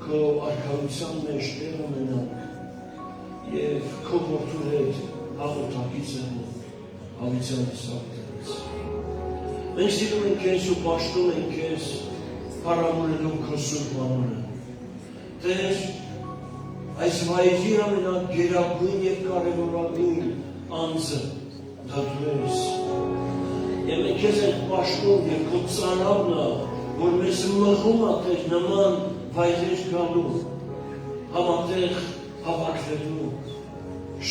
քո արքայության մեջ տեղ ունենանք եւ քո որդու հետ հաղորդակից ենք հավիտյան սարքերից։ Մենք սիրում ենք քեզ ու պաշտում ենք քեզ փառավորելով քո սուրբ անունը։ Տեր, այս վայրի ամենագերագույն եւ կարեւորագույն անձը դա դու ես։ Եվ մենք քեզ ենք պաշտում եւ քո ծանավն է, որ մեզ մղում է Տեր նման վայրեր գալու, համատեղ հավաքվելու,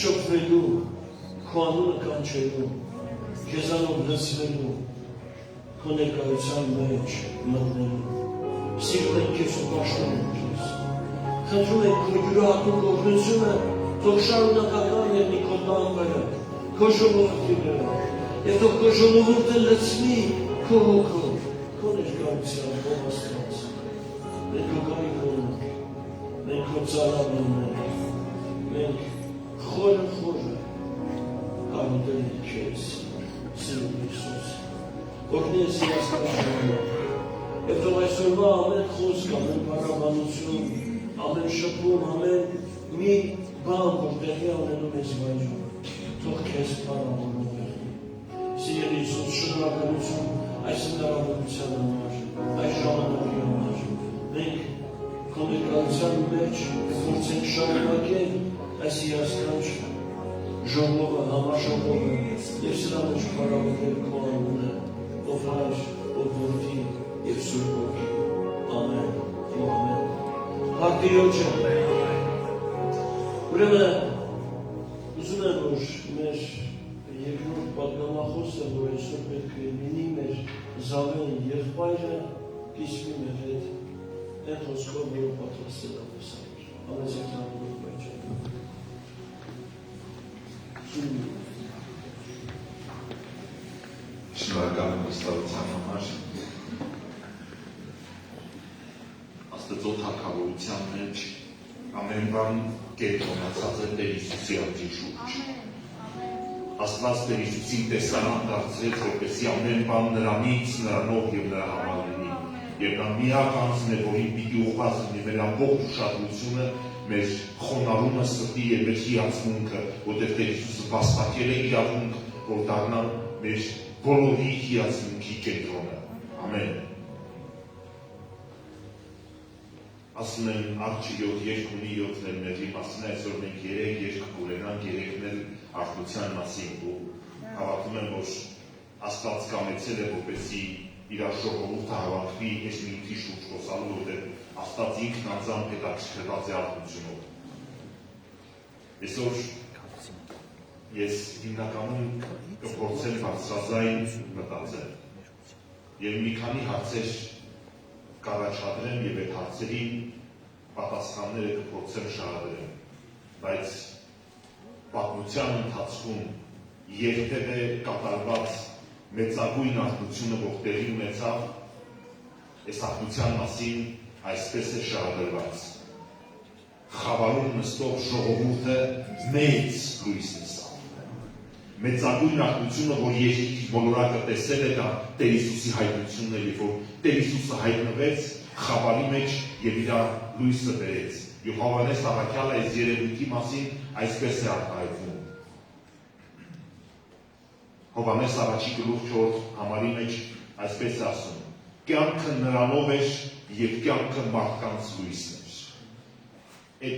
շփվելու, քո անունը կանչելու, քեզանով լսվելու, քո ներկայության մեջ մտնելու։ Սիրում ենք քեզ ու պաշտում ենք քեզ։ Խնդրում ենք քո յուրահատուկ օգնությունը թող շարունակական լինի քո տան վրա, քո ժողովրդի վրա, եւ թող քո ժողովուրդը լցվի քո հոգով, քո ներկայությամբ, ով Աստված։ Մենք քո գայքն ենք, մենք քո ծառայում ենք, մենք խորը կարոտել ենք քեզ, սիրուն Հիսուս։ Օգնես Աստվածը, եւ թող այսօրվա ամեն խոսք, ամեն փառաբանություն, ամեն շփում, ամեն մի բան, որ տեղի ունենում ես վայրում, թող քեզ փառավորում եղնի։ Սիրելի Հիսուս, շնորհակալություն այս հնարավորության համար, այս ժամանակի համար։ Մենք քո ներկայության մեջ փորձենք շարունակել այս հիասքանչ ժողովը, համաժողովը եւ սրա մեջ փառավորել քո անունը, ով Հայր, ով Որդի եւ Սուրբ Հոգի։ Ամեն ու ամեն։ Հարտիրոջը, ուրեմն ուզում եմ, որ մեր երկրորդ պատգամախոսը, որ այսօր պետք է լինի մեր Զավեն եղբայրը, կիսվի մեր հետ այն խոսքով, որը պատրաստել է Սարեր։ Ամենից հանդիպող բայց Շնորհակալ եմ վստահության համար։ Աստծո թագավորության մեջ ամեն բան կենտրոնացած է Տեր Հիսուսի անձի շուրջ։ Աստված Տեր Հիսուսին տեսարան դարձրեց, որպեսզի ամեն բան նրանից, նրանով եւ նրա համար լինի։ Եվ նա միակ անձն է, որին պիտի ուղղված լինի մեր ամբողջ ուշադրությունը, մեր խոնարհումը սրտի եւ մեր հիացմունքը, որտեղ Տեր Հիսուսը վաստակել է իրավունք, որ դառնա մեր բոլորի հիացմունքի կենտրոնը։ Ամեն։ Ասում են արջը 7 երգ ունի 7-ն մերի մասին, այսօր մենք 3 երգ կունենանք, 3-ն էլ արդյունության մասին ու հավատում եմ, որ Աստված կամեցել է, որպեսզի իր ժողովուրդը հավաքվի այս նյութի շուրջ խոսալու, որտեղ Աստված ինքն անձամբ հետաքրքրված է արդյունությունով։ Այսօր ես հիմնականում կփորձեմ բարձրաձայն մտածել եւ մի քանի հարցեր կառաջադրեմ եւ այդ հարցերին պատասխանները կփորձեմ շարադրեմ, բայց պատմության ընթացքում երբևէ կատարված մեծագույն արդյունությունը, որ տեղի ունեցավ, այս արդյունության մասին այսպես է շարադրված. խավարում նստող ժողովուրդը մեծ լույս տեսավ։ Մեծագույն արդյունությունը, որ երկրի բոլորակը տեսել է, դա Տեր Հիսուսի հայտնությունն է, երբ որ Տեր Հիսուսը հայտնվեց խավարի մեջ եւ իր լույսը բերեց։ Եվ Հովհաննես առաքյալը այս երևույթի մասին այսպես է արտահայտվում։ Հովհաննես առաջի գլուխ 4 համարի մեջ այսպես է ասում. կյանքը նրանով էր եւ կյանքը մարդկանց լույսն էր։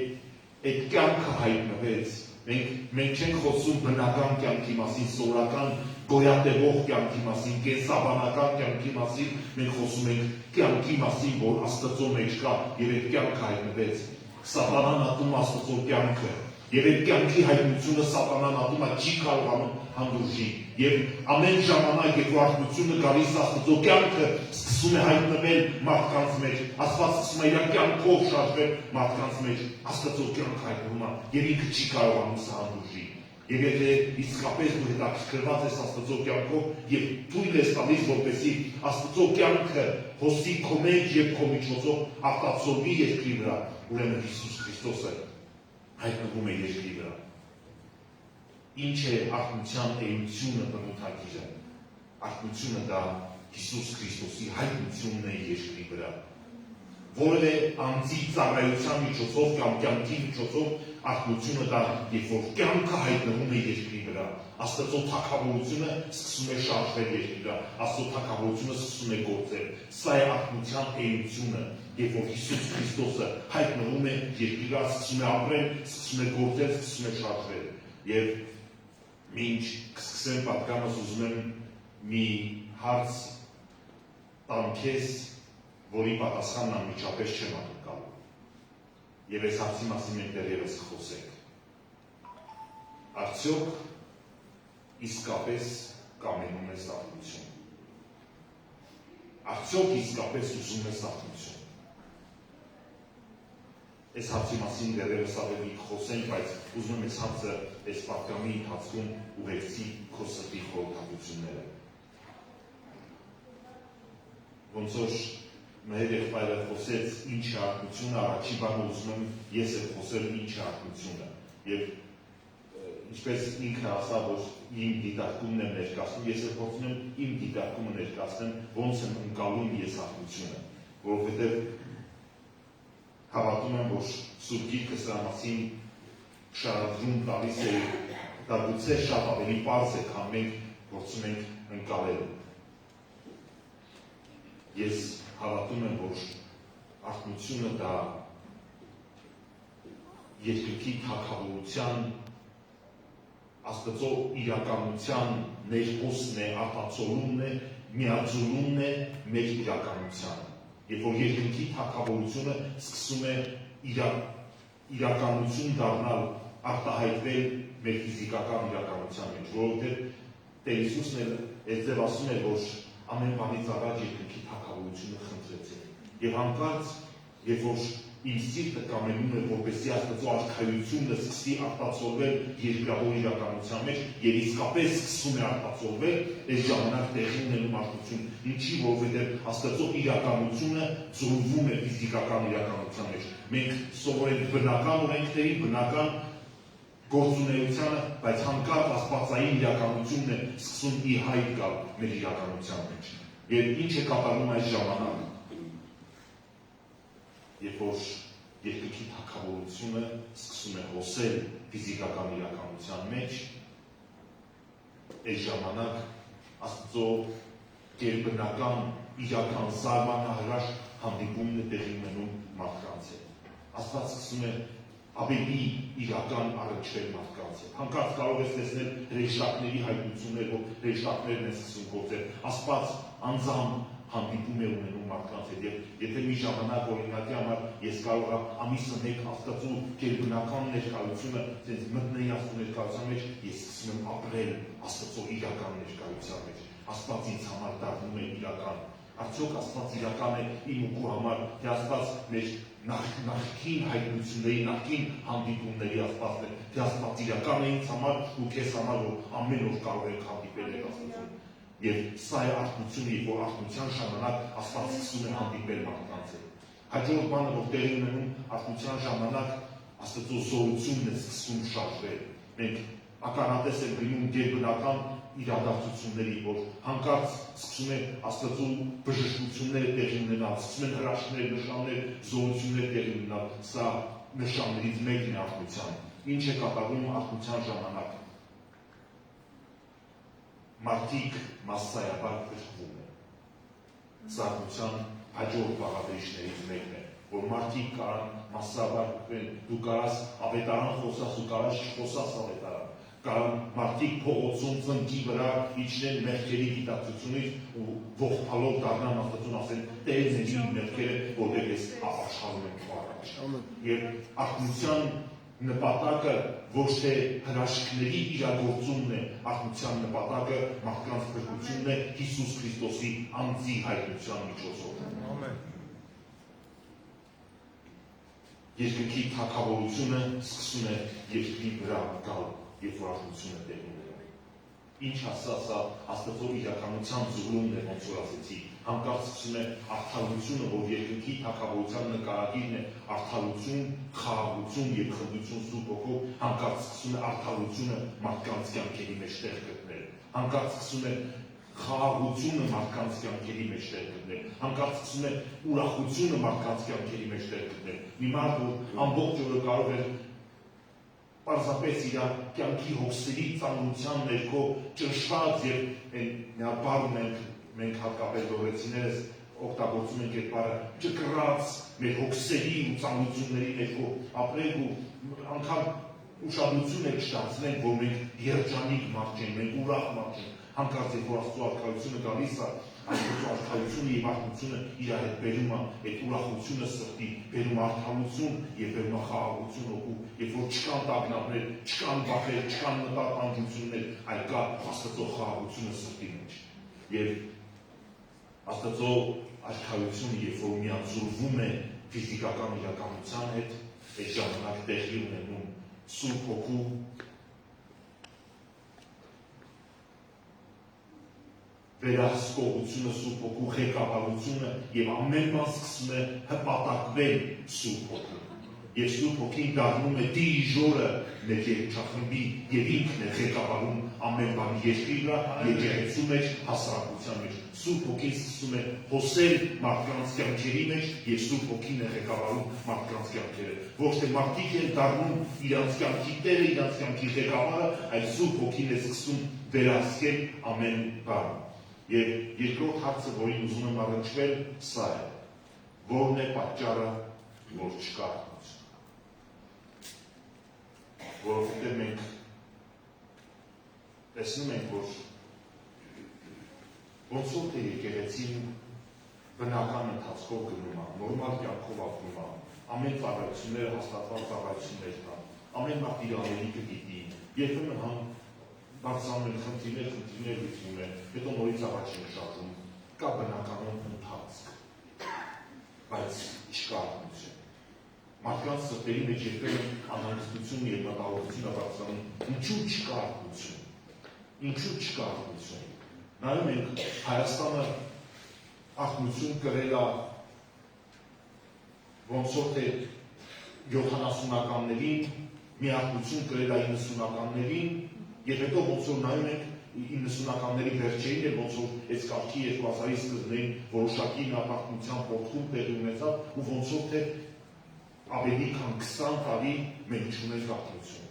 Այդ կյանքը հայտնվեց։ Մենք չենք խոսում բնական կյանքի մասին, սովորական գոյատևող կյանքի մասին, կենսաբանական կյանքի մասին, մենք խոսում ենք կյանքի մասին, որ Աստծո մեջ կա եւ այդ կյանքը հայտնվեց։ Սատանան ատում Աստծո կյանքը եւ այդ կյանքի հայտնությունը Սատանան ատումը չի կարողանում հանդուրժի եւ ամեն ժամանակ երբ արդյունությունը գալիս Աստծո կյանքը սկսում է հայտնվել մարդկանց մեջ, Աստված սկսում է իր կյանքով շարժվել մարդկանց մեջ, Աստծո կյանքը հայտնվում է եւ ինքը չի կարողանում սա հանդուրժի։ Եվ եթե իսկապես դու հետաքրքրված ես Աստծո կյանքով եւ թույլ ես տալիս, որպեսզի Աստծո կյանքը հոսի քո մեջ եւ քո միջոցով արտացոլվի երկրի վրա, ուրեմն Հիսուս Քրիստոսը հայտնվում է երկրի վրա։ Ինչ է արթնության էությունը բնութագիրը։ Արթնությունը դա Հիսուս Քրիստոսի հայտնությունն է երկրի վրա։ որևէ անձի ծառայության միջոցով կամ կյանքի միջոցով արթնությունը դա երբ որ կյանքը հայտնվում է երկրի վրա, Աստծո թագավորությունը սկսում է շարժվել երկրի վրա, Աստծո թագավորությունը սկսում է գործել։ Սա է արթնության էությունը, երբ որ Հիսուս Քրիստոսը հայտնվում է երկրի վրա, սկսում է ապրել, սկսում է գործել, սկսում է շարժվել։ Եվ մինչ կսկսեմ պատգամս ուզում եմ մի հարց տամ քեզ, որի պատասխանն անմիջապես չեմ ակնկալում։ Եվ այս հարցի մասին մենք դեռևս կխոսենք։ Արդյոք իսկապես կամենում ես արթնություն։ Արդյոք իսկապես ուզում ես արթնություն։ Այս հարցի մասին դեռևս ավելի կխոսենք, բայց ուզում եմ այս հարցը այս պատգամի ընթացքում ուղեկցի քո սրտի խորհրդատվությունները։ Ոնց որ մեր եղբայրը խոսեց ինչ է արթնությունը, առաջի բանը ուզում եմ ես եմ խոսել ինչ է արթնությունը։ Եվ ինչպես ինքը ասա, որ իմ դիտարկումն եմ ներկայացնում, ես եմ փորձում եմ իմ դիտարկումը ներկայացնեմ, ոնց եմ ընկալում ես արթնությունը, որովհետև հավատում եմ, որ Սուրբ Գիրքը սրա մասին շարադրում տալիս է, դա գուցե շատ ավելի պարզ է, քան մենք փորձում ենք ընկալել։ Ես հավատում եմ, որ արթնությունը դա երկրի թագավորության, Աստծո իրականության ներկոսն է, արտացոլումն է, միաձուլումն է մեր իրականության։ Երբ որ երկրի թագավորությունը սկսում է իրականություն դառնալ, արտահայտվել մեր ֆիզիկական իրականության մեջ, որովհետև Տեր Հիսուսն էլ ձև ասում է, որ ամեն բանից առաջ երկրի թագավորությունը խնդրեցին։ Եվ հանկարծ, երբ որ իմ սիրտը կամենում է, որպեսզի Աստծո արքայությունը սկսի արտացոլվել երկրավոր իրականության մեջ, եւ իսկապես սկսում է արտացոլվել, այս ժամանակ տեղի ունենում արթնություն։ Ինչի, որովհետև Աստծո իրականությունը ձուլվում է ֆիզիկական իրականության մեջ։ Մենք սովորենք բնական օրենքների, բնական գործունեությանը, բայց հանկարծ աստվածային իրականությունն է սկսում ի հայտ գալ մեր իրականության մեջ։ Եվ ինչ է կատարվում այս ժամանակ, երբ որ երկրի թագավորությունը սկսում է հոսել ֆիզիկական իրականության մեջ, այս ժամանակ Աստծո գերբնական իրական զարմանահրաշ հանդիպումն է տեղի ունենում մարդկանց հետ։ Աստված սկսում է ավելի իրական առնչվել մարդկանց հետ։ Հանկարծ կարող ես տեսնել հրեշտակների հայտնություններ, որ հրեշտակներն են սկսում գործել։ Աստված անձամբ հանդիպում է ունենում մարդկանց հետ։ Եվ եթե մի ժամանակ օրինակի համար ես կարող եմ ամիսը մեկ Աստծո գերբնական ներկայությունը ցենց մտնեի Աստծո ներկայության մեջ, ես սկսում եմ ապրել Աստծո իրական ներկայության մեջ։ Աստված ինձ համար դառնում է իրական։ Արդյոք Աստված իրական է իմ ու քո համար, թե Աստված մեր նախկին հայտնությունների, նախկին հանդիպումների Աստվածն է, թե Աստված իրական է ինձ համար ու քեզ համար, որ ամեն օր կարող ենք հանդիպել այդ Աստծուն։ Եվ սա է արթնությունը, երբ որ արթնության ժամանակ Աստված սկսում է հանդիպել մարդկանց հետ։ Հաջորդ բանը, որ տեղի ունենում արթնության ժամանակ, Աստծո զորությունն է սկսում շարժվել։ Մենք ականատես ենք լինում գերբնական իրադարձությունների, որ հանկարծ սկսում է Աստծո բժշկությունները տեղի ունենալ, սկսում են հրաշքներ, նշաններ, զորություններ տեղի ունենալ։ Սա նշաններից մեկն է արթնության։ Ինչ է կատարվում արթնության ժամանակ։ Մարդիկ massայաբար փրկվում են։ Սա արթնության հաջորդ բաղադրիչներից մեկն է, որ մարդիկ կարան massայաբար փրկվեն։ Դու կարաս ավետարան խոսաս ու կարաս չխոսաս ավետարան։ Կարան մարդիկ փողոցում ծնկի վրա իջնեն մեղքերի գիտակցությունից ու ողբալով դառնան Աստծուն ասեն Տեր ինձ իմ մեղքերը, որտեղ ես ապաշխարում եմ քո առաջ։ Եվ արթնության նպատակը ոչ թե հրաշքների իրագործումն է, արթնության նպատակը մարդկանց փրկությունն է Հիսուս Քրիստոսի անձի հայտնության միջոցով։ Ամեն։ Երկրի թագավորությունը սկսում է երկրի վրա գալ, երբ որ արթնությունը տեղի ունենում։ Ինչ ասա, Աստծո իրականության զուգումն է, ոնց որ ասեցի, հանկարծ սկսում է արդարությունը, որ երկրի թագավորության նկարագիրն է, արդարություն, խաղաղություն եւ խնդություն Սուրբ Հոգով, հանկարծ սկսում է արդարությունը մարդկանց կյանքերի մեջ տեղ գտնել։ Հանկարծ սկսում է խաղաղությունը մարդկանց կյանքերի մեջ տեղ գտնել, հանկարծ սկսում է ուրախությունը մարդկանց կյանքերի մեջ տեղ գտնել։ Մի մարդ, որ ամբողջ օրը կարող էր պարզապես իր կյանքի հոգսերի ծանրության ներքո ճնշված եւ նա բառը մենք հատկապես դորեցիներս օգտագործում ենք այդ բառը ճկռած մեր հոգսերի ու ծանրությունների ներքո ապրել ու անգամ ուշադրություն եք շտացնել, որ մենք երջանիկ մարդ չենք, մենք ուրախ մարդ չենք, հանկարծ երբ որ Աստծո արքայությունը գալիս է, Աստծո արքայությունը եւ արտությունը իր հետ բերում է այդ ուրախությունը սրտի, բերում արդարություն եւ բերում խաղաղություն ու երբ որ չկան տագնապներ, չկան վախեր, չկան մտահոգություններ, այլ կա Աստծո խաղաղությունը սրտի մեջ։ Եվ Աստծո արքայությունը երբ որ միաձուլվում է ֆիզիկական իրականության հետ, այդ ժամանակ տեղի ունենում Սուրբ Հոգու վերահսկողությունը, Սուրբ Հոգու ղեկավարությունը եւ ամեն բան սկսում է հպատակվել Սուրբ Հոգու։ Եվ Սուրբ Հոգին դառնում է դիրիժորը մեր երգչախմբի եւ ինքն է ղեկավարում ամեն բան երկրի վրա, եկեղեցու մեջ, հասարակության մեջ։ Սուրբ Հոգին սկսում է հոսել մարդկանց կյանքերի մեջ եւ Սուրբ Հոգին է ղեկավարում մարդկանց կյանքերը։ Ոչ թե մարդիկ են դառնում իրանց կյանքի տերը, իրանց կյանքի ղեկավարը, այլ Սուրբ Հոգին է սկսում վերահսկել ամեն բան։ Եվ երկրորդ հարցը, որին ուզում եմ առնչվել, սա է. որն է պատճառը, որ չկա արքայություն։ Որովհետև մենք տեսնում ենք, որ ոնց որ թե եկեղեցին բնական ընթացքով գնում է, նորմալ կյանքով ապրում է, ամեն ծառայությունները հաստատված ծառայություններ կան, ամեն մարդ իր անելիքը գիտի, երբեմն բարձրանում են խնդիրներ լուծվում են, հետո նորից առաջ են շարժում, կա բնականon ընթացք, բայց չկա արքայություն։ Մարդկանց սրտերի մեջ երբեմն անհանգստություն եւ մտահոգություն է բարձրանում, ինչու չկա արքայություն։ Ինչու չկա արքայություն։ Նայում ենք Հայաստանը արքայություն կրել է ոնց որ թե 70-ականներին, մի արքայություն կրել է 90-ականներին, եւ հետո ոնց որ նայում ենք 90-ականների վերջերին եւ ոնց որ այս կարգի 2000-ի սկզբներին որոշակի նապաստության փոխում տեղի ունեցավ ու ոնց որ թե ավելի քան 20 տարի մենք չունենք արքայություն։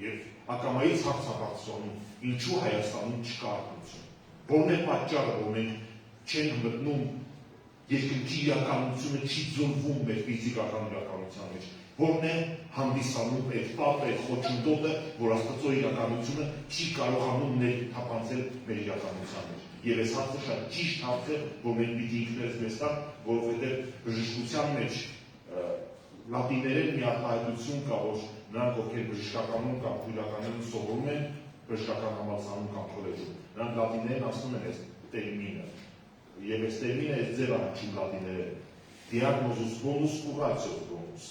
Եվ ակամայից հարց է բարձրանում, ինչու Հայաստանում չկա արքայություն։ Որն է պատճառը, որ մենք չենք մտնում երկնքի իրականությունը չի ձուլվում մեր ֆիզիկական իրականության մեջ։ Որն է հանդիսանում այդ պատը, այդ խոչընդոտը, որ Աստծո իրականությունը չի կարողանում թափանցել մեր իրականության մեջ։ Եվ այս հարցը շատ ճիշտ հարց է, որ մենք պիտի ինքներս մեզ տանք, որովհետև բժշկության մեջ լատիներեն մի արտահայտություն կա, որ նրանք ովքեր բժշկականում կամ քույրականում սովորում են, բժշկական համալսարանում կամ քոլեջում, նրանք լատիներեն ասում են այս տերմինը։ Եվ այս տերմինը այս ձև առաջին լատիներեն diagnosis bonus curatio bonus։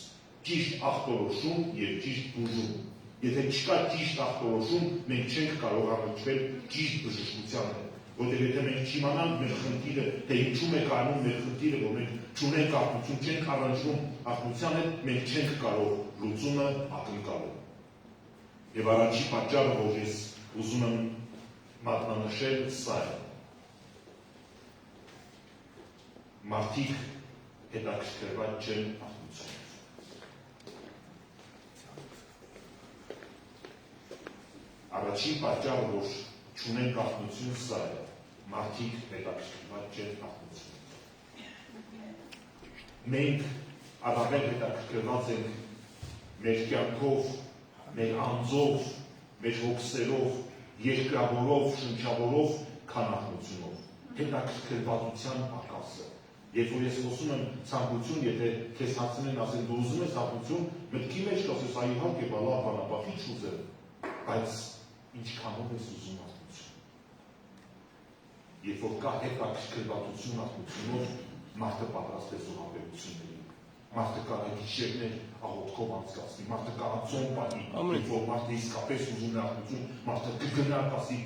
Ճիշտ ախտորոշում եւ ճիշտ բուժում։ Եթե չկա ճիշտ ախտորոշում, մենք չենք կարող առնչվել ճիշտ բժշկության հետ։ Որտեղ եթե մենք չիմանանք մեր խնդիրը, թե ինչու է կայանում մեր խնդիրը, որ մենք չունենք արքայություն, չենք առնչվում արքայության հետ, մենք չենք կարող լուծումը ակնկալել։ Եվ առաջի պատճառը, որ ես ուզում եմ մատնանշել, սա է։ Մարդիկ հետաքրքրված չեն արքայությունով։ Առաջին պատճառը, որ չունենք արքայություն, սա է։ Մարդիկ հետաքրքրված չեն արքայությունով։ Մենք առավել հետաքրքրված ենք մեր կյանքով, մեր անձով, մեր հոգսերով, երկրավորով, շնչավորով, քան արքայությունով։ Հետաքրքրվածության պակասը։ Երբ որ ես խոսում եմ ցանկություն, եթե քեզ հարցնեն, ասեն դու ուզում ես արքայություն, մտքի մեջ կասես, այ իհարկե, լավ բանապատի չուզեմ, բայց ինչքանով ես ուզում արքայություն։ Երբ որ կա հետաքրքրվածություն արքայությունով, մարդը պատրաստ է զոհաբերությունների, մարդը կարող է գիշերներ աղոթքով անցկացնի, մարդը կարող է ծոմ պահի, երբ որ մարդը իսկապես ուզում է արքայություն, մարդը կգնա, ասի,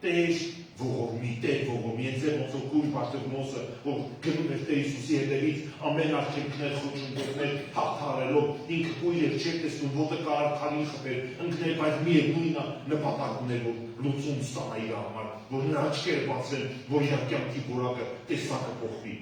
Տեր ողորմի, Տեր ողորմի, են ձեր ոնց որ կույր Պարտեգնոսը, որ գնում էր Տեր Հիսուսի հետևից, ամեն արգելքներ, խոչընդոտներ հաղթարելով, ինքը կույր էր չէր տեսնում, ոտը կարար քարին խփեր, ընկներ, բայց միևնույնն նպատակ ուներ, որ լուծում ստանա իր համար, որ նրա աչքերը բացվեն, որ իր կյանքի որակը, տեսակը փոխվի,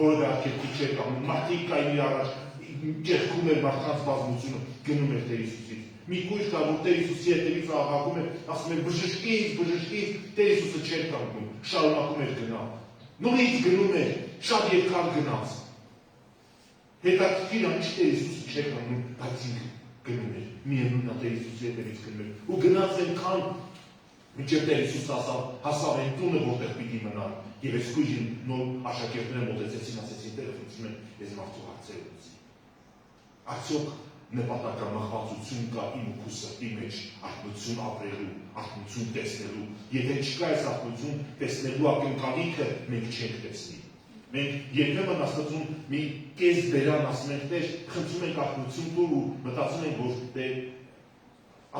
որևէ արգելքի չէր կանգնում, մարդիկ կային իր առաջ, ճեղքում էր մարդկանց բազմությունը, գնում էր Տեր Հիսուսից։ Մի կույր կա, որ Տեր Հիսուսի հետևից աղաղակում է, ասում է բժշկից, Տեր Հիսուսը չէր կանգնում, շարունակում էր գնալ։ Նորից գնում էր, շատ երկար գնաց։ Հետաքրքիր ինչ Տեր Հիսուսը չէր կանգնում, բայց ինքը գնում էր, միևնույնն է Տեր Հիսուսի հետևից գնում էր։ Ու գնաց այնքան, մինչև Տեր Հիսուսը հասավ այն տունը, որտեղ պիտի մնար։ Եվ այս կույրին նոր աշակերտները մոտեցեցին, ասեցին Տերը խնդրում են, ես մարդու հարցեր ուզի։ Արդյոք նպատակամղվածություն կա իմ ու քո սրտի մեջ արթնություն ապրելու, արթնություն տեսնելու։ Եթե չկա այս արթնություն տեսնելու ակնկալիքը, մենք չենք տեսնի։ Մենք երբեմն Աստծուն մի կես բերան ասում ենք, Տեր, խնդրում ենք արթնություն տուր ու մտածում ենք, որ դե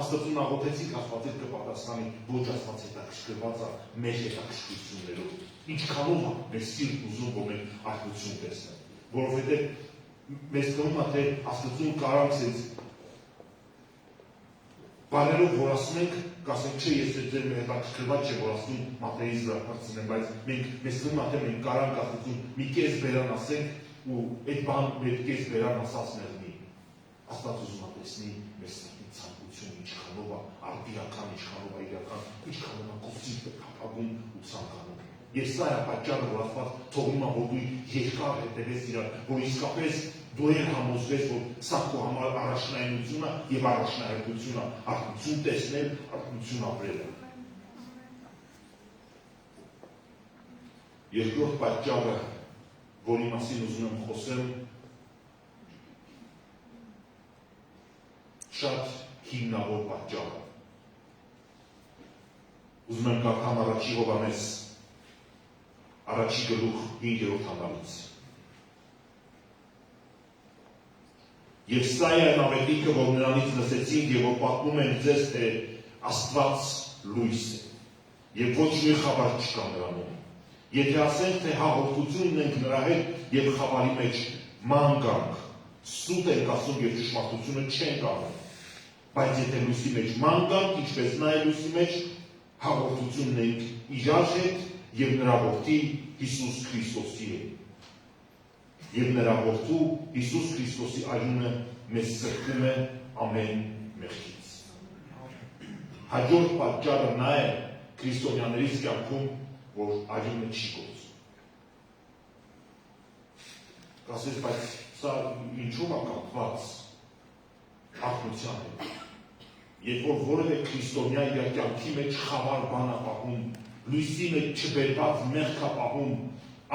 Աստծուն աղոթեցինք, Աստված էլ կպատասխանի, ոչ Աստված հետաքրքրված է մեր հետաքրքրություններով։ Ինչքանով է մեր սիրտն ուզում, որ մենք արթնություն տեսնենք, որովհետև մեզ թվում է, թե Աստծուն կարանք սենց բարերով, որ ասում ենք, կասենք, չէ, ես ձեր հետաքրքրված չէ, որ ասում մատեից վրա պրծնեմ, բայց մեզ թվում է, թե մենք կարանք Աստծուն մի կես բերան ասենք ու այդ բան մեր կես բերան ասած մեղնի։ Աստված ուզում է տեսնի մեր սրտի ցանկություն, ինչքանով է արդիական, ինչքանով է իրական, ինչքանով է քո սիրտը փափագում ու ցանկանում։ Եվ սա է պատճառը, որ Աստված թողնում է, որ դու երկար հետևես իրար, որ իսկապես դու էլ համոզվես, որ սա քո համար առաջնայնությունը եւ առաջնահերթությունը, արթնություն տեսնել, արթնություն ապրելը։ Երկրորդ պատճառը, որի մասին ուզում եմ խոսել, շատ հիմնավոր պատճառը։ Ուզում եմ կարդամ առաջի Հովհաննես առաջի գլուխ 5-րդ համարից։ Եվ սա է այն ավետիքը, որ նրանից լսեցինք եւ որ պատմում են ձեզ, թե Աստված լույս է, եւ ոչ մի խավար չկա նրանում։ Եթե ասենք, թե հաղորդություն ունենք նրա հետ եւ խավարի մեջ ման գանք, սուտ ենք ասում եւ ճշմարտությունը չենք անում։ Բայց եթե լույսի մեջ ման գանք, ինչպես նա է լույսի մեջ, հաղորդություն ունենք իրար հետ եւ նրա որդի Հիսուս Քրիստոսի է։ Եվ նրա որդու Հիսուս Քրիստոսի արյունը մեզ սրբում է ամեն մեղքից։ Հաջորդ պատճառը նա է քրիստոնյաների կյանքում, որ արյունը չի գործում։ Կասես, բայց սա ինչու՞մ է կապված արթնության հետ։ Երբ որ որևէ քրիստոնյա իր կյանքի մեջ խավար բան է պահում, լույսի մեջ չբերված մեղք է պահում,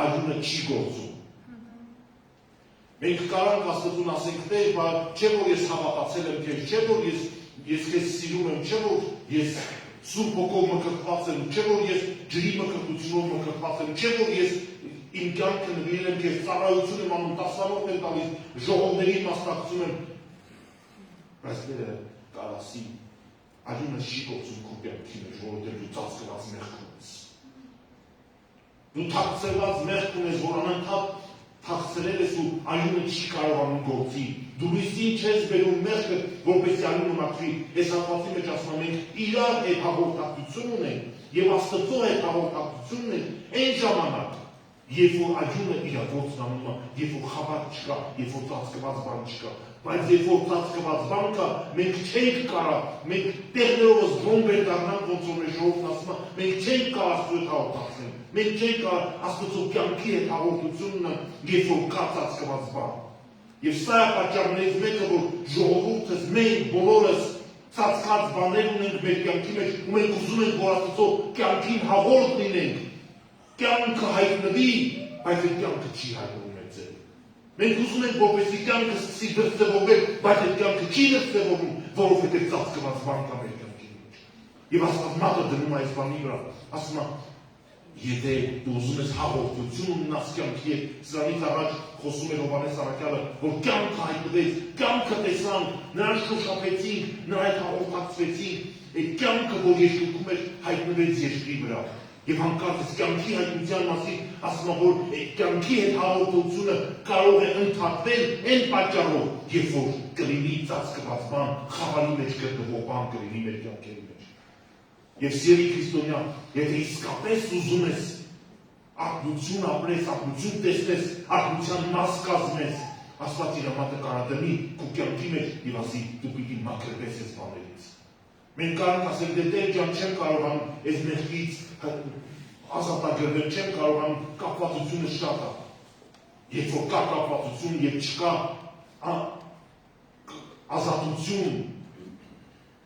արյունը չի գործում։ Մենք կարանք Աստծուն ասենք, Տեր, չէ որ ես հավատացել եմ քեզ, չէ որ ես քեզ սիրում եմ, չէ որ ես Սուրբ Հոգով մկրտված եմ, չէ որ ես ջրի մկրտությունով մկրտված եմ, չէ որ ես իմ կյանքը նվիրել եմ քեզ, ծառայություն եմ անում, դասավանդում եմ տալիս, ժողովների մասնակցում եմ։ Բայց Տերը կարասի արյունը չի գործում քո կյանքի մեջ, որովհետև դու ծածկված մեղք ունես։ Դու թաքցրված մեղք ունես, որ անընդհատ թաքցրել ես ու արյունը չի կարողանում գործի։ Դու լույսին չես բերում մեղքը, որպեսզի արյունը մաքրի։ Այս հատվածի մեջ ասում ենք իրար հետ հաղորդակցություն ունենք եւ Աստծո հետ հաղորդակցություն ունենք այն ժամանակ, երբ որ արյունը իր գործն անում է, երբ որ խավար չկա, երբ որ ծածկված բան չկա։ Բայց երբ որ ծածկված բան կա, մենք չենք կարող, մենք տեղներովս բոմբեր դառնանք, ոնց որ մեր ժողովուրդն ասում է, մենք չենք կարող Աստծո հետ հաղորդակցել։ Մենք չենք կարող Աստծո կյանքի հետ հաղորդությունը, երբ որ կա ծածկված բան։ Եվ սա է պատճառներից մեկը, որ ժողովուրդս մենք բոլորս ծածկված բաներ ունենք մեր կյանքի մեջ, ու մենք ուզում ենք, որ Աստծո կյանքին հաղորդ լինենք, կյանքը հայտնվի, բայց այդ կյանքը չի հայտնվում մեր ձեռ։ Մենք ուզում ենք, որպեսզի կյանքը սկսի դրսևորվել, բայց այդ կյանքը չի դրսևորվում, որովհետև ծածկված բան կա մեր կյանքի մեջ։ Եվ Աստված մատը դնում է այս բանի վրա, ասում է, եթե դու ուզում ես հաղորդություն ունենաս կյանքի հետ, սրանից առաջ խոսում էր Հովհաննես Առաքյալը, որ կյանքը հայտնվեց, կյանքը տեսանք, նրան շոշափեցինք, նրա հետ հաղորդակցվեցինք, այդ կյանքը, որ երկնքում էր, հայտնվեց երկրի վրա։ Եվ հանկարծ այս կյանքի հայտնության մասին ասում է, որ այդ կյանքի հետ հաղորդությունը կարող է ընդհատվել այն պատճառով, երբ որ կլինի ծածկված բան, խավարի մեջ գտնվող բան կլինի մեր կյանքերի մեջ։ Եվ սիրելի քրիստոնյա, եթե իսկապես ուզում ես աղբություն ապրես, աղբություն տեսնես, աղբության մաս կազմես, Աստված իր համատը կարադնի քո կյանքի մեջ եւ ասի դու պիտի մաքրվես այս բաներից։ Մենք կարող ասենք դե Տեր ջան, չեմ կարողանում այս մեղքից ազատագրվել, չեմ կարողանում, կապվածությունը շատ է։ Երբ որ կա կապվածություն եւ չկա ազատություն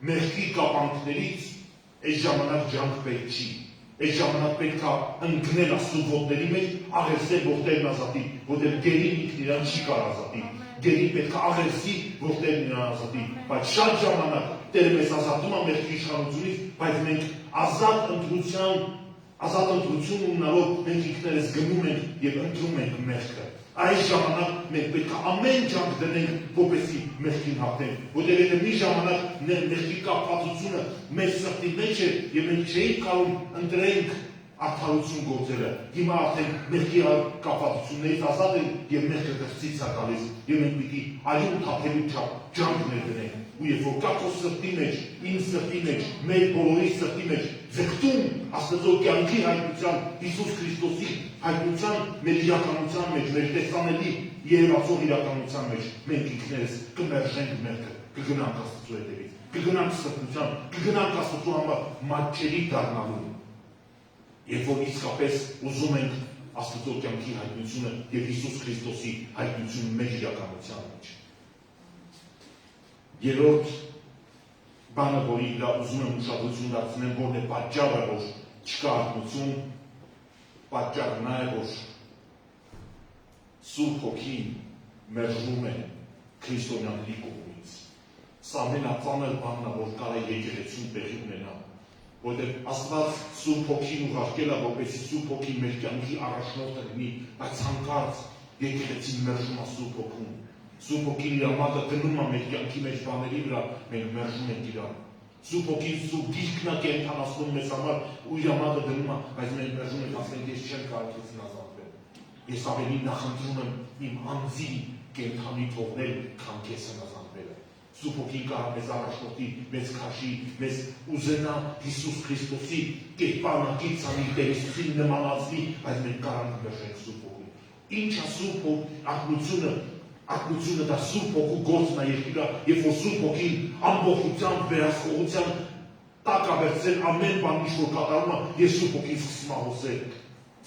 մեղքի կապանքներից, այս ժամանակ ջանք պետք չի։ Այս ժամանակ պետք է ընկնել Աստծո ոտների մեջ, աղերսել, որ Տերն ազատի, որտեղ գերին ինքն իրան չի կարող ազատի։ Գերին պետք է աղերսի, որ Տերն իրան ազատի։ Բայց շատ ժամանակ Տերը մեզ ազատում է մեղքի իշխանությունից, բայց մենք ազատ ընտրություն ունենալով մենք ինքներս գնում ենք եւ ընտրում ենք մեղքը։ Այս ժամանակ մենք պետք է ամեն ջանք դնենք, որպեսզի մեղքին հաղթենք, որտեղ եթե մի ժամանակ մեղքի կապվածությունը մեր սրտի մեջ է եւ մենք չէինք կարող ընտրենք արդարություն գործելը, հիմա արդեն մեղքի կապվածություններից ազատ ենք եւ մեղքը դրսից է գալիս եւ մենք պիտի այլուն թափելու ջանքներ դնենք։ Ու երբ որ կա քո սրտի մեջ, իմ սրտի մեջ, մեր բոլորի սրտի մեջ ձգտում Աստծո կյանքի հայտնության, Հիսուս Քրիստոսի հայտնության մեր իրականության մեջ, մեր տեսանելի երևացող իրականության մեջ, մենք ինքներս կմերժենք մեղքը, կգնանք Աստծո հետևից, կգնանք սրբության, կգնանք Աստծո համար մատչելի դառնալու։ Երբ որ իսկապես ուզում ենք Աստծո կյանքի հայտնությունը եւ Հիսուս Քրիստոսի հայտնությունը մեր իրականության մեջ։ Երրորդ բանը, որի վրա ուզում եմ ուշադրություն դարձնեմ, որն է պատճառը, որ չկա արթնություն, պատճառը նա է, որ Սուրբ Հոգին մերժվում է քրիստոնյաների կողմից։ Սա ամենածանր բանն է, որ կարող է եկեղեցում տեղի ունենա, որտեղ Աստված Սուրբ Հոգին ուղարկել է, որպեսզի Սուրբ Հոգին մեր կյանքի առաջնորդը լինի, բայց հանկարծ եկեղեցին մերժում է Սուրբ Հոգուն։ Սուրբ Հոգին իր համատը դնում է մեր կյանքի մեջ բաների վրա, մենք մերժում ենք իրան։ Սուրբ Հոգին Սուրբ Գիրքն է կենդանացնում մեզ համար ու իր համատը դնում է, բայց մենք մերժում ենք, ասենք ես չեմ կարող քեզին ազատվել։ Ես ավելի նախընտրում եմ իմ անձի կենդանի թողնել, քան քեզ ազատվելը։ Սուրբ Հոգին կարող մեզ առաջնորդի, մեզ քաշի, մեզ ուզենա Հիսուս Քրիստոսի կերպարնակից անի Տեր նմանացնի, բայց մենք կարող ենք մերժենք Սուրբ Հոգին։ Ինչ է Սուրբ Ակնությունը դա Սուրբ Հոգու գործն է երկիրը, երբ որ Սուրբ Հոգին ամբողջությամբ վերահսկողության տակ վերցրել ամեն բան, ինչ որ կատարում է, ես Սուրբ Հոգին սկսում եմ խոսել։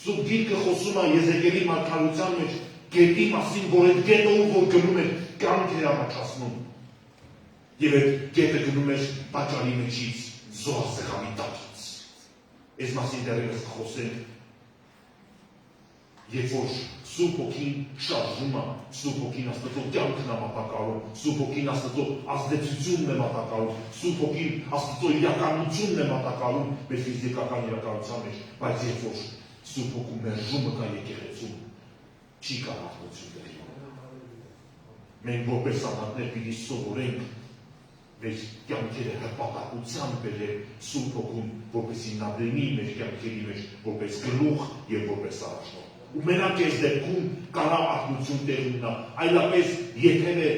Սուրբ Գիրքը խոսում է Եզեկիելի մարգարության մեջ գետի մասին, որ այդ գետը ում որ գնում էր, կյանք էր առաջացնում։ Եվ այդ գետը գնում էր տաճարի մեջից, զոհասեղանի տակից։ Այս մասին դեռևս կխոսենք, երբ որ Սուրբ Հոգին շարժում է, Սուրբ Հոգին Աստծո կյանքն է մատակարարում, Սուրբ Հոգին Աստծո ազդեցությունն է մատակարարում, Սուրբ Հոգին Աստծո իրականությունն է մատակարարում մեր ֆիզիկական իրականության մեջ, բայց երբ որ Սուրբ Հոգու մերժումը կա եկեղեցում, չի կարող արթնություն տեղի ունենալ։ Մենք որպես աղբատներ պիտի սովորենք մեր կյանքերը հպատակության բերել Սուրբ Հոգուն, որպեսզի նա դնի մեր կյանքերի մեջ որպես գլուխ եւ որպես առաջնորդ։ Ու մենակ այս դեպքում կարող արթնություն տեղի ունենա, այլապես երբևէ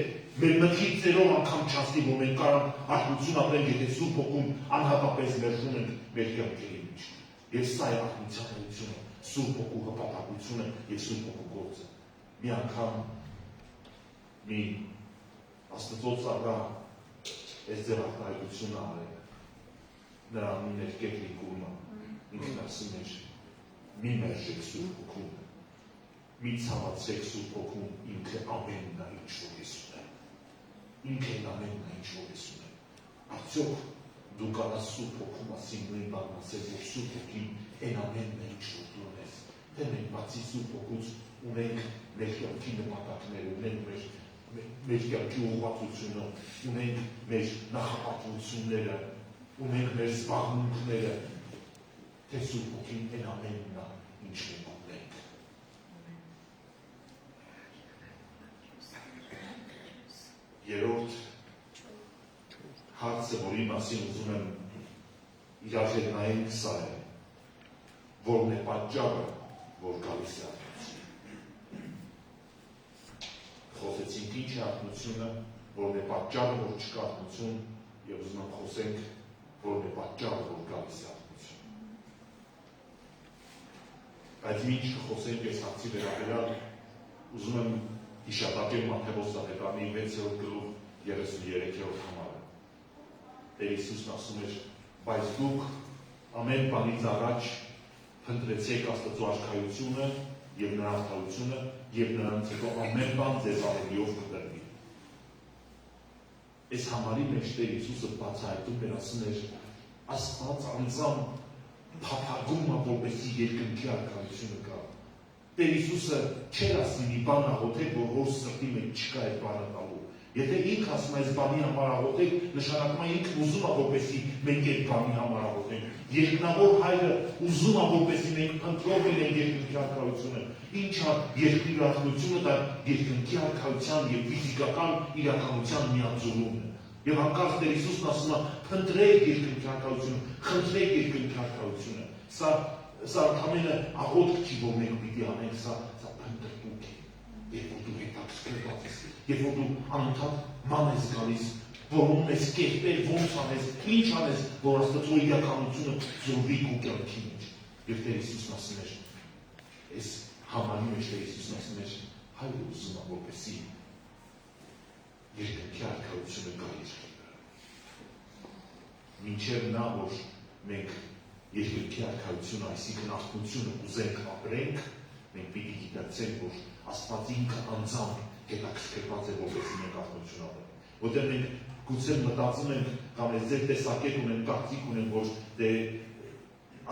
մեր մտքից ծերով անգամ չասնի, որ մենք կարող արթնություն ապրենք, եթե Սուրբ Հոգուն անհատապես մերժում ենք մեր կյանքերի մեջ։ Եվ սա է արթնության էությունը, Սուրբ Հոգու հպատակությունը եւ Սուրբ Հոգու գործը։ Մի անգամ մի Աստծո ծառա այս ձեռնարկությունը արել, նրա անունն էր Կեթրի Կուրմը, ինքն ասում էր մի մերժեք Սուրբ Հոգուն, մի ցավացեք Սուրբ Հոգուն, ինքը ամենն է ինչ որ ես ունեմ, ինքն ամենն է ինչ որ ես ունեմ։ Արդյոք դու կարաս Սուրբ Հոգու մասին նույն բանն ասել, որ Սուրբ Հոգին այն ամենն է ինչ որ դու ունես։ Դե մենք բացի Սուրբ Հոգուց ունենք մեր կյանքի նպատակները, ունենք մեր կյանքի ուղղվածությունը, ունենք մեր նախապատվությունները, ունենք մեր զբաղմունքները, թե Սուրբ Հոգին են ամենն է, ինչ մենք ունենք։ Երրորդ հարցը, որի մասին ուզում եմ իրար հետ նայենք, սա է, որն է պատճառը, որ գալիս է արթնություն։ Խոսեցինք ինչ է արթնությունը, որն է պատճառը, որ չկա արթնություն, եւ ուզում եմ խոսենք, որն է պատճառը, որ գալիս է արթնություն։ Բայց ինչ կխոսենք այս հարցի վերաբերյալ, ուզում եմ հիշատակել Մատթեոս Սահակյանի 6-րդ գլուխ 33-րդ համարը։ Տեր Հիսուսն ասում էր. բայց դուք ամեն բանից առաջ փնտրեցեք Աստծո արքայությունը եւ նրա արդարությունը եւ նրանց հետո ամեն բան ձեզ ավելիով կտրվի։ Այս համարի մեջ Տեր Հիսուսը բացահայտում էր, ասում էր Աստված անձամբ փափագում է, որպեսզի երկնքի արքայությունը կա։ Տեր Հիսուսը չէր ասի մի բան աղոթեք, որ հոր սրտի մեջ չկա այդ բանը տալու։ Եթե ինքը ասում է այս բանի համար աղոթեք, նշանակում է ինքն ուզում է, որպեսզի մենք այդ բանի համար աղոթենք։ Երկնավոր Հայրը ուզում է, որպեսզի մենք փնտրող լինենք երկնքի արքայությունը։ Ինչ է երկրի արքայությունը, դա երկնքի արքայության եւ ֆիզիկական իրականության միաձուլումն է։ Եվ հանկարծ Տեր Հիսուսն ասում է, փնտրեք երկնքի արքայությունը, խնդրեք երկնքի արքայությունը։ Սա ամենը աղոթք չի, որ մենք պիտի անենք, սա փնտրտուք է։ Երբ որ դու հետաքրքրված ես, երբ որ դու անընդհատ ման ես գալիս, որում ես կերպել, ոնց անես, ինչ անես, որ Աստծո իրականությունը զորվի քո կյանքի մեջ։ Եվ Տեր Հիսուսն ասում էր, այս համարի մեջ Տեր Հիսուսն ասում էր, Հայրը ուզում է, որպեսզի երկնքի արքայությունը գա երկրի վրա։ Մինչև նա, որ մենք երկնքի արքայությունը, այսինքն արթնությունը ուզենք ապրենք, մենք պիտի գիտակցենք, որ Աստված ինքը անձամբ հետաքրքրված է, որպեսզի մենք արթնություն ապրենք։ Որտեղ մենք գուցե մտածում ենք կամ այս ձեր տեսակետ ունենք, կարծիք ունենք, որ դե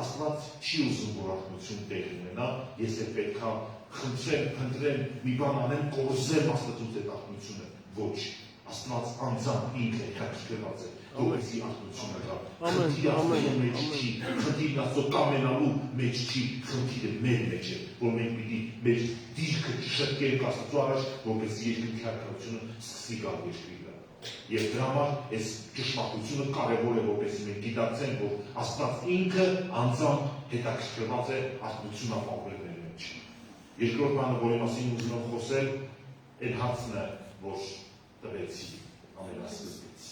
Աստված չի ուզում, որ արթնություն տեղի ունենա, ես էլ պետք է խնդրեմ, փնտրեմ, մի բան անեմ, կորզեմ Աստծուց այդ արթնությունը։ Ոչ, Աստված անձամբ ինքը հետաքրքրված է, որպեսզի արթնությունը գա։ Խնդիրը Աստծո մեջ չի, խնդիրը Աստծո կամենալու մեջ չի, խնդիրը մեր մեջ է, որ մենք պիտի մեր դիրքը շտկենք Աստծո առաջ, որպեսզի երկնքի արքայությունը սկսի գալ երկրի վրա։ Եվ դրա համար այս ճշմարտությունը կարևոր է, որպեսզի մենք գիտակցենք, որ Աստված ինքը անձամբ հետաքրքրված է արթնություն ապահովել մեր մեջ։ Երկրորդ բանը, որի մասին ուզում եմ խոսել, այն հարցն է, որ տվեցի ամենասկզբից։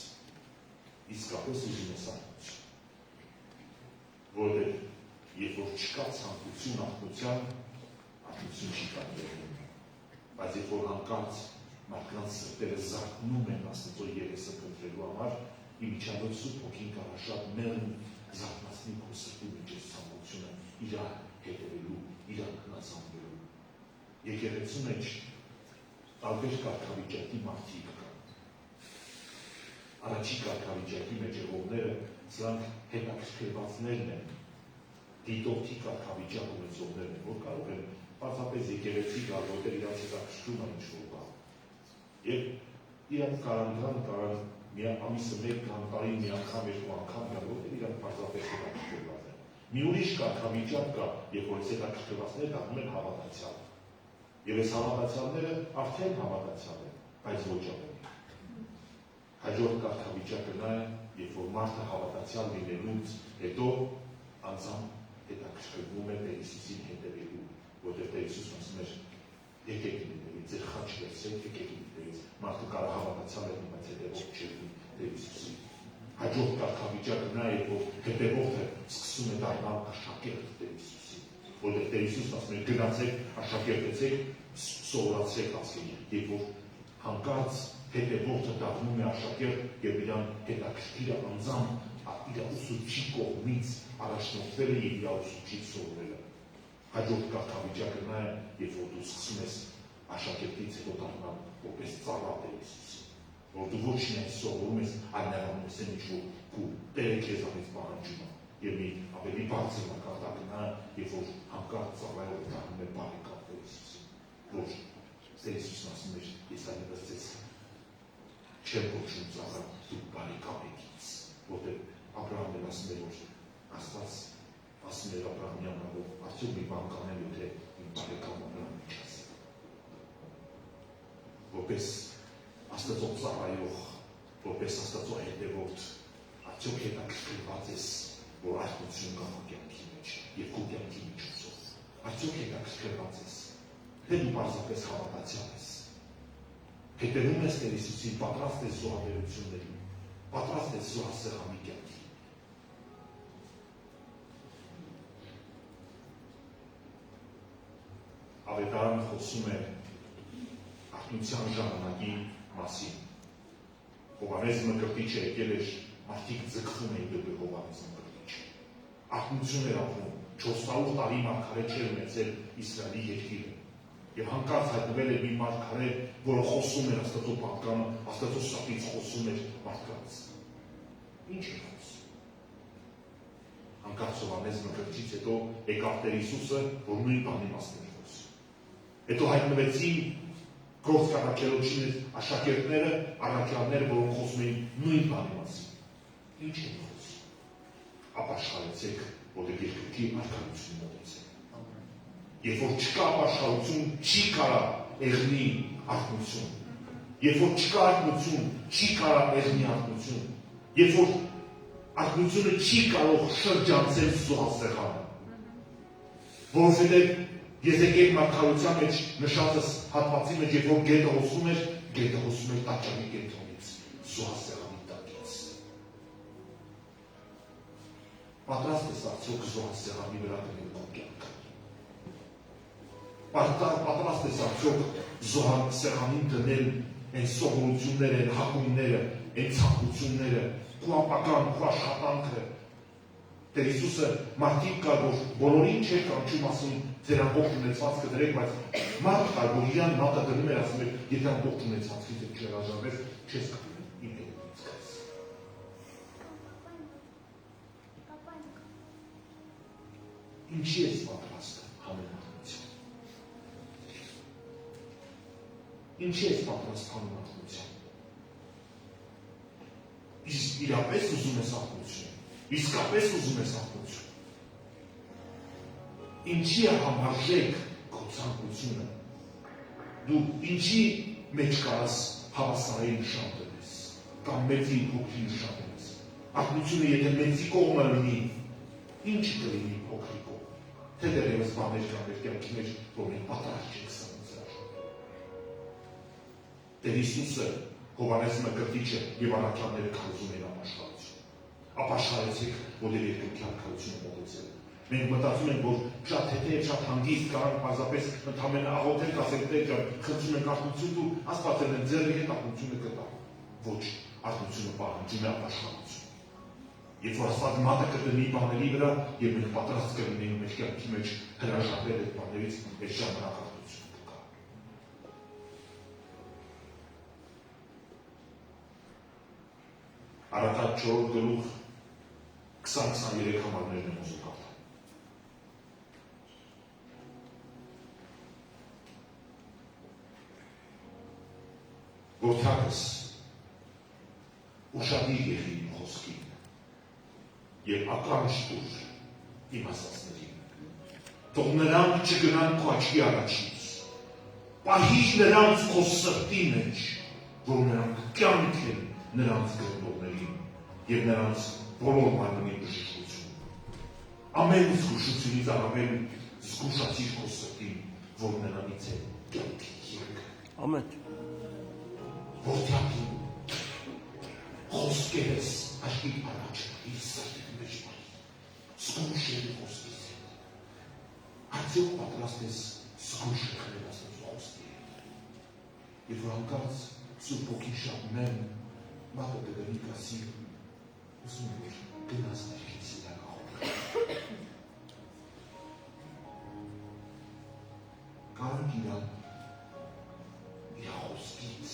Իսկապես ուզում ես արթնություն։ Որովհետև երբ որ չկա ցանկություն արթնության, արթնություն չի կարելի։ Բայց երբ որ հանկարծ մարդկանց սրտերը զարթնում են Աստծո երեսը փնտրելու համար, իմիջիայլոց Սուրբ Հոգին կարող է շատ մեղմ զարթնացնի քո սրտի մեջ այս ցանկությունը իրար հետևելու, իրար հնազանդվելու։ Եկեղեցու մեջ տարբեր կարգավիճակի մարդիկ կան։ Առաջի կարգավիճակի մեջ եղողները սրանք հետաքրքրվածներն են, դիտորդի կարգավիճակ ունեցողներն են, որ կարող են պարզապես եկեղեցի գալ, որտեղ իրանց հետաքրքրում է ինչ-որ բան։ Եվ իրանք կարան ամիսը մեկ կամ տարին մի անգամ, երկու անգամ գալ, որտեղ իրանք պարզապես հետաքրքրված են։ Մի ուրիշ կարգավիճակ կա, երբ որ այս հետաքրքրվածները դառնում են հավատացյալ։ Եվ այս հավատացյալները արդեն հավատացյալ են, բայց ոչ ավելի։ Հաջորդ կարգավիճակը նա է, երբ որ մարդը հավատացյալ լինելուց հետո անձամբ հետաքրքրվում է Տեր Հիսուսին հետևելու, որտեղ Տեր Հիսուսն ասում էր, եկեք ինձ, ձեր խաչ վերցրեք, եկեք ինձ, մարդը կարող հավատացյալ է, բայց հետևող չէ Տեր Հիսուսին։ Հաջորդ կարգավիճակը նա է, որ հետևողը սկսում է դառնալ աշակերտ Տեր Հիսուսին, որտեղ Տեր Հիսուսն ասում է, գնացեք, աշակերտեցեք, սովորացրեք ազգին, երբ որ հանկարծ հետևողը դառնում է աշակերտ եւ իրան հետաքրքիր անձամբ իր ուսուցչի կողմից առաջնորդվել է եւ իր ուսուցչից սովորել է։ Հաջորդ կարգավիճակը նա է, երբ որ դու սկսում ես աշակերտից հետո դառնալ որպես ծառա Տեր Հիսուսի, որ դու ոչ միայն սովորում ես, այլ նաեւ անում ես ինչ որ քո Տերը քեզանից պահանջում է եւ մի ավելի բարձր մակարդակը նա է, երբ որ հանկարծ ծառայողը դառնում է բարեկամ Տեր Հիսուսի, որ Տեր Հիսուսն ասում է, ես այլևս ձեզ չեմ կոչում ծառա, դու բարեկամ եք ինձ, որտեղ Աբրահամն ասում է, որ Աստված ասում էր Աբրահամյանը, որ արդյոք մի բան կանելու թե իմ բարեկամ Աբրահամի չասի։ Որպես Աստծո ծառայող, որպես Աստծո հետևորդ, արդյոք հետաքրքրված ես, որ արթնություն կա քո կյանքի մեջ եւ քո կյանքի միջոցով։ Արդյոք հետաքրքրված ես, թե դու պարզապես հավատացյալ ես։ Հետևում ես Տեր Հիսուսին, պատրաստ ես զոհաբերություններին, պատրաստ ես զոհասեղանի կյանքի։ Ավետարանը խոսում է արթնության ժամանակի մասին։ Հովհաննես Մկրտիչը եկել էր, մարդիկ ձգվում էին դեպի Հովհաննես Մկրտիչը։ Արթնություն էր ապրում, 400 տարի մարգարե չէր ունեցել Իսրայելի երկիրը։ Եվ հանկարծ հայտնվել էր մի մարգարե, որը խոսում էր Աստծո պատկանը, Աստծո սապից խոսում էր մարդկանց։ Ինչ էր խոսում։ Հանկարծ Հովհաննես Մկրտիչից հետո եկավ Տեր Հիսուսը, որ նույն բանի մասին էր խոսում։ Հետո հայտնվեցին Գործկառաքելոջի աշակերտները, առաքյալները, որոնք խոսում էին նույն բանի մասին։ Ինչ են խոսում։ Ապաշխարեցեք, որտեղ երկրի արքայություն մոտեցեք։ Երբ որ չկա ապաշխարություն, չի կարա եղնի արթնություն։ Երբ որ չկա արթնություն, չի կարա եղնի արթնություն։ Երբ որ արթնությունը չի կարող շրջանցել զոհասեղանը։ Որովհետև Եզեկիել մարգարության մեջ նշածս հատվածի մեջ, երբ որ գետը հոսում էր տաճարի կենտրոնից, զոհասեղանի տակից։ Պատրաստ ես արդյոք զոհասեղանի վրա դնել քո կյանքը։ Պատրաստ ես արդյոք զոհասեղանին դնել այն սովորությունները, այն հակումները, այն ցանկությունները, քո ապագան, քո աշխատանքը։ Տեր Հիսուսը մարդիկ կար, որ բոլորին չէր կանչում, ասում ձեր ամբողջ ունեցվածքը դրեք, բայց մարդ կար, որ իրան մատը դնում էր, ասում էր, եթե ամբողջ ունեցվածքից եք չհրաժարվես, չես կապել իմ հետևից գաս։ Ինչի ես պատրաստը համեմատության։ Ինչի ես պատրաստ համեմատության։ Իրապես ուզում ես արթնություն։ Իսկապես ուզում ես արթնություն։ Ինչի է համարժեք քո ցանկությունը։ Դու ինչի մեջ կարաս հավասարի նշան դնես, կամ մեծի փոքրի նշան դնես։ Արթնությունը եթե մեծի կողմը լինի, ինչ կլինի փոքրի կողմ։ Թե դեռևս բաներ կան մեր կյանքի մեջ, որ մենք պատրաստ չենք սրան։ Տեր Հիսուսը, Հովհաննես Մկրտիչը եւ առաքյալները քարոզում են ապաշխարություն։ Ապաշխարեցեք, որտեղ երկրի արքայությունը մոտեցել։ Մենք մտածում ենք, որ շատ հետեւ, շատ հանգիստ կարող պարզապես ընդհանրապես աղոթել, ասել Տեր ջան, խնդրում ենք արթնություն, դու Աստվածն են ձեռի հետ արթնությունը կտա։ Ոչ, արթնությունը պահանջում է ապաշխարություն։ Երբ որ Աստված մատը կդնի բաների վրա, եւ մենք պատրաստ կլինենք մեր կյանքի մեջ հրաժարվել այդ բաներից, այդ ժամանակ արթնություն կգա։ Առաքած 4 գլուխ 20-23 համարներն եմ ուզում կարդալ։ Որդակս ուշադիր եղի իմ խոսքին եւ ականջ տուր իմ ասածներին։ Թող նրանք չգնան քո աչքի առաջից։ Պահիր նրանց քո սրտի մեջ, որ նրանք կյանք են նրանց գրողներին եւ նրանց բոլոր մարմնի բժշկություն։ Ամեն զգուշությունից առավել զգուշացիր քո սրտին, որ նրանից է կյանքի երկը։ Ամեն։ Որդյակին խոսքերս աչքի առաջ իր սրտի մեջ պահի, զգուշ եղի խոսքից հետ։ Արդյոք պատրաստ ես զգուշ եղել Աստծո խոսքի հետ։ Եվ որ հանկարծ Սուրբ Հոգին շատ մեն մատը դգնի կասի, ուզում եմ որ գնաս ներքից իրան աղոթք։ Կարանք իրան իր խոսքից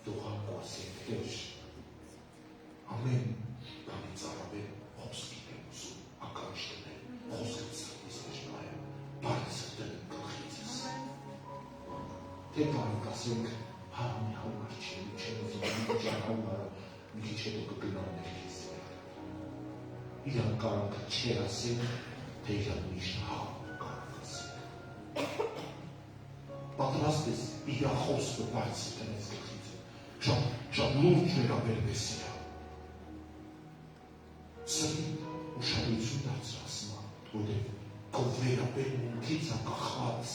դողան կասենք Տեր, ամեն բանից առավել խոսքիդ եմ ուզում ականջ դնել, խոսքդ սրտիս մեջ նայեմ, բառը սրտել եմ գլխիցս։ Թե կարանք ասենք, հա մի համար չի, չեմ ուզում, մի քիչ համարը, մի քիչ հետո կգնան ներքից։ Իրան կարանք չեր ասենք, թե իրան միշտ կարող ասեք։ Պատրաստ ես իր խոսքը բարձր տնես գլխից, շատ լուրջ վերաբերվես իրան։ Սրտի ուշադրություն դարձր ասում, որտեղ քո վերաբերմունքից ակախված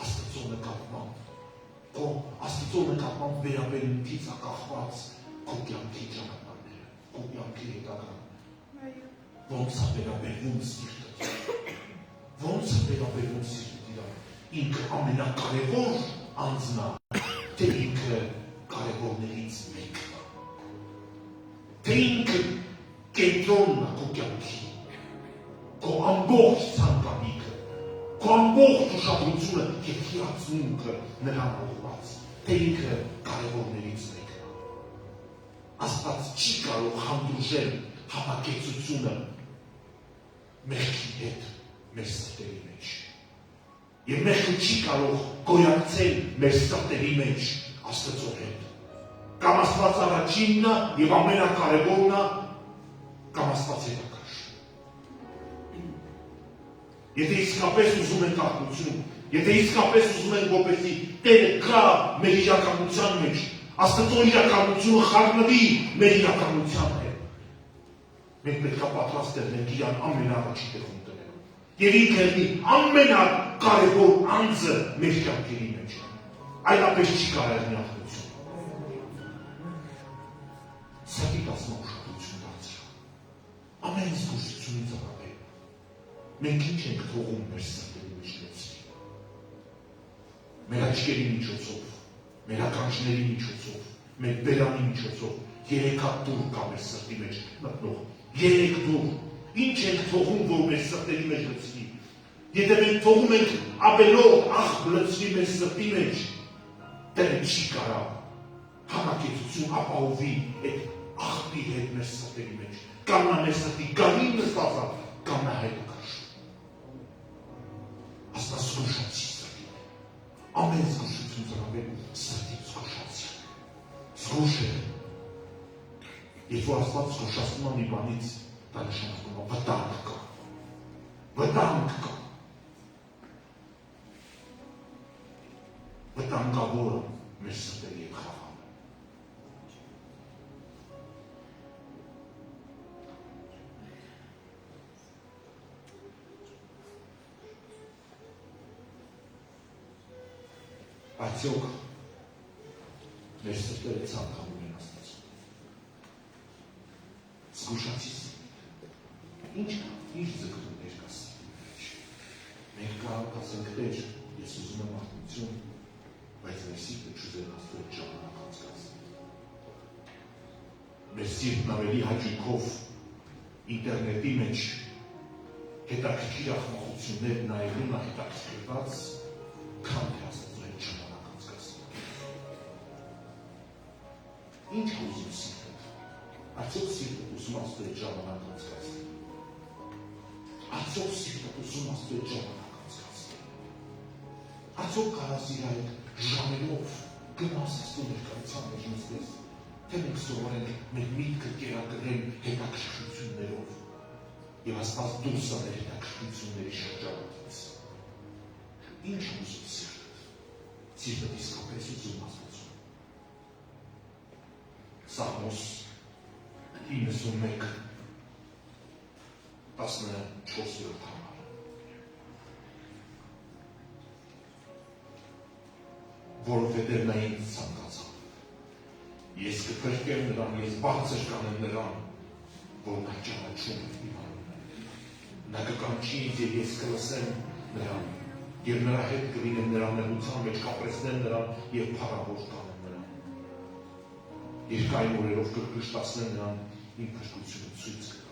Աստծո նկատմամբ, քո Աստծո նկատմամբ վերաբերմունքից ակախված քո կյանքի ճանապարհները, քո կյանքի հետագան։ Ոնց է վերաբերվում սիրտը, ոնց է վերաբերվում սիրտը իրան, ինքը ամենակարևոր անձն է, թե ինքը կարևորներից մեկն է, թե ինքը կենտրոնն է քո կյանքի, քո ամբողջ ցանկալիքը, քո ամբողջ ուշադրությունը եւ հիացմունքը նրան ուղղված, թե ինքը կարևորներից մեկն է։ Աստված չի կարող հանդուրժել հավաքեցությունը մեղքի հետ մեր սրտերի մեջ։ Եվ մեղքը չի կարող գոյակցել մեր սրտերի մեջ Աստծո հետ։ Կամ Աստված առաջինն է եւ ամենակարևորն է, կամ Աստված հետաքրքիր։ Եթե իսկապես ուզում ենք աղբություն, եթե իսկապես ուզում ենք, որպեսզի Տերը գա մեր իրականության մեջ, Աստծո իրականությունը խառնվի մեր իրականության հետ, մենք պետք է պատրաստ լինենք իրան ամենաառաջի տեղում դնելու։ Եվ ինքը լինի ամենակարևոր անձը մեր կյանքերի մեջ։ Այլապես չի կարող լինի աղբություն։ Սակի դասնա ուշադրություն դարձրա։ Ամեն զգուշությունից ապապել, մենք ինչ ենք թողում մեր սրտերի մեջ լեցրի։ Մեր աչքերի միջոցով, մեր ականջների միջոցով, մեր բերանի միջոցով, 3 հատ դուռ կա մեր սրտի մեջ մտնող, 3 դուռ, ինչ ենք թողում, որ մեր սրտերի մեջ լցրի։ Եթե մենք թողում ենք ավելորդ աղբ լցրի մեր սրտի մեջ, Տերը չի կարող համակեցություն ապահովի այդ աղբի հետ մեր սրտերի մեջ, կամ նա մեր սրտի գանին նստած է, կամ նա հետ կաշում։ Աստված զգուշացի սրտի, ամեն զգուշություն ծրավել սրտի զգուշացի, զգուշ է, երբ որ Աստված զգուշացնում է մի բանից, դա նշանակում է վտանգ կա, վտանգավորը մեր սրտերի հետ խաղալ։ Արդյոք մեր սրտերը ցանկանում են Աստծո։ Զգուշացի սրտի։ Ինչ ձգտում ներկա սրտի մեջ։ Մենք կարող ասենք Տեր, ես ուզում եմ աղբություն, բայց մեր սիրտը չուզեն Աստծո հետ ժամանակ անցկացնել։ Մեր սիրտն ավելի հաճույքով ինտերնետի մեջ հետաքրքիր աղմախություններ նայելուն է հետաքրքրված, քան թե Աստծո հետ ժամանակ անցկացնել։ Ինչ ուզում սիրտը։ Արդյոք սիրտը ուզում Աստծո հետ ժամանակ անցկացնել։ Արդյոք սիրտը ուզում Աստծո հետ ժամանակ անցկացնել։ Արդյոք կարաս իր այդ ժամերով գնաս Աստծո ներկայության մեջ նստես, թե մենք սովորենք մեր միտքը կերակրել հետաքրքրություններով եւ Աստված դուրս է մեր հետաքրքրությունների շրջանակից։ Ինչ ուզում սիրտը։ Սիրտը իսկապես ուզում Աստծո։ Սաղմոս 91 14-րդ համար։ Որովհետև նա ինձ ցանկացավ։ Ես կփրկեմ նրան, ես բարձր կանեմ նրան, որ նա ճանաչում է իմ անունը։ Նա կկանչի ինձ եւ ես կլսեմ նրան, եւ նրա հետ կլինեմ նրա նեղության մեջ, կապրեսնեմ նրան եւ փառավոր կանեմ նրան։ Երկայն օրերով կկշտացնեմ նրան, իմ փրկությունը ցույց կտամ։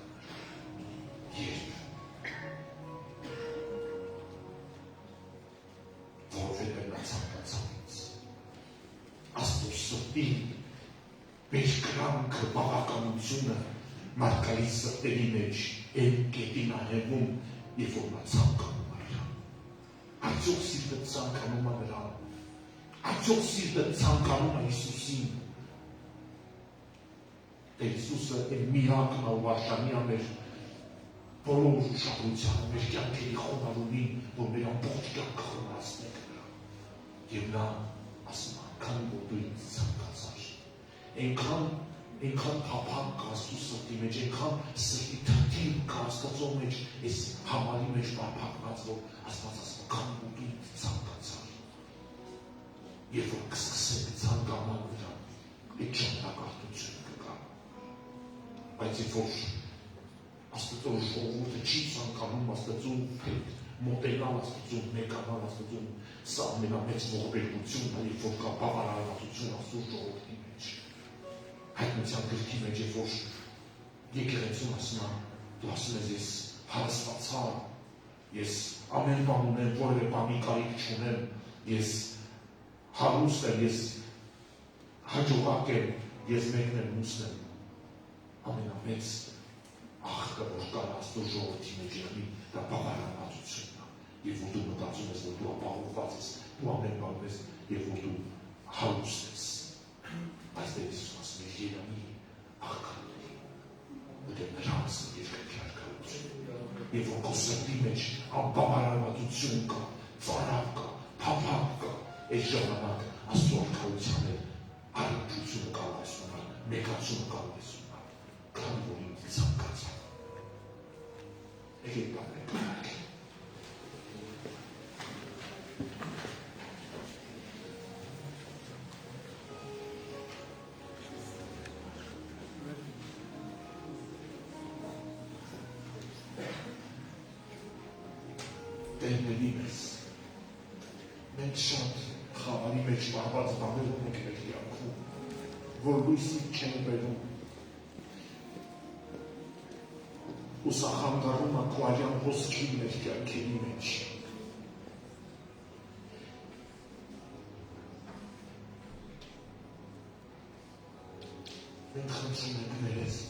Երբ որովհետև նա ցանկացավ ինձ։ Աստծո սրտի մեր կյանքը բավականությունը մարդկային սրտերի մեջ այն կետին անևում, երբ որ նա ցանկանում է իրան։ Արդյոք սիրտը ցանկանում է նրան։ Արդյոք սիրտը ցանկանում է Հիսուսին։ Տեր Հիսուսը այն միակն ու վարժանյա մեր բոլոր ուշադրությանը մեր կյանքերի խոնարհումին, որ մեր ամբողջ կյանքը խոնարհացնենք նրան։ Եվ նա ասում է, այնքան որ դու ինձ ցանկացար, այնքան փափակ կա Աստծո սրտի մեջ, այնքան սրտի թաթիվ կա Աստծո մեջ, այս համարի մեջ փափակված, որ Աստված ասում է, քան որ դու ինձ ցանկացար։ Երբ որ կսկսենք ցանկանալ նրան, այդ ճանապարհորդությունը կգա։ Բայց երբ որ Աստծո ժողովուրդը չի ցանկանում Աստծո հետ մոտենալ, Աստծո մեկանալ, Աստծո սա ամենամեծ ողբերգությունն է, երբ որ կա բավարարվածություն Աստծո ժողովրդի մեջ։ Հայտնության գրքի մեջ, երբ որ եկեղեցին ասում է, դու ասում ես, ես հարստացա, ես ամեն բան ունեմ, որևէ բանի կարիք չունեմ, ես հարուստ եմ, ես հաջողակ եմ, ես մեկն եմ ուսն եմ, ամենամեծ աղբը, որ կար Աստծո ժողովրդի մեջ եղնի, դա բավարարվածությունն է, և որ դու մտածում ես, որ դու ապահովված ես, դու ամեն բան ես, և որ դու հարուստ ես։ Բայց դե Հիսուս ասում է, երանի աղքատների, ուտեղ նրանց երկրի արդարություն, և որ քո սրտի մեջ անբավարարվածություն կա, ծարավ կա, փափակ կա, այս ժամանակ Աստծո արդարության հետ առնչությունը կարողացնում է, մեծացումը կարողացնում է, քանի որ ինձ ցանկացա։ Եկեք բանենք։ Տերների մեզ, մենք շատ խավարի մեջ պահված բաներ ունենք մեր կյանքում, որ լույսի չեն բերում, ու սա խանգարում է քո արյան հոսքին մեր կյանքերի մեջ։ Մենք խնդրում ենք ներես